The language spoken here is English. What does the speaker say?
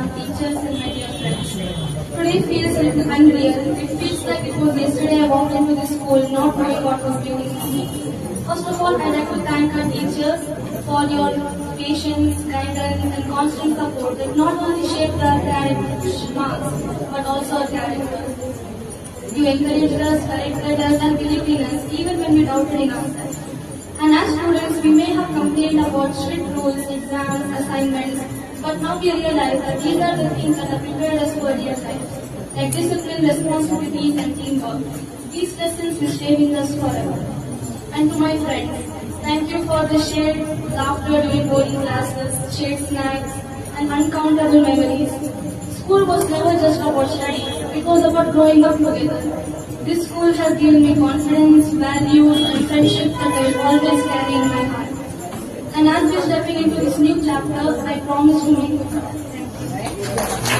teachers, and my dear friends. Today feels a little unreal. It feels like it was yesterday I walked into this school not knowing what was waiting for me. First of all, I'd like to thank our teachers for your patience, guidance, and constant support that not only shaped our character marks, but also our character. You encouraged us, corrected us, and believed in us, even when we doubted in ourselves. And as students, we may have complained about strict rules, exams, assignments, but now we realize that these are the things that have prepared us for real life, like discipline, responsibilities, and teamwork. These lessons will stay with us forever. And to my friends, thank you for the shared laughter during boarding classes, shared snacks, and uncountable memories. School was never just about studies, it was about growing up together. This school has given me confidence, values, and friendships that I will always carry in my heart. And as we're stepping into this new chapter, I promise to make it. Thank you.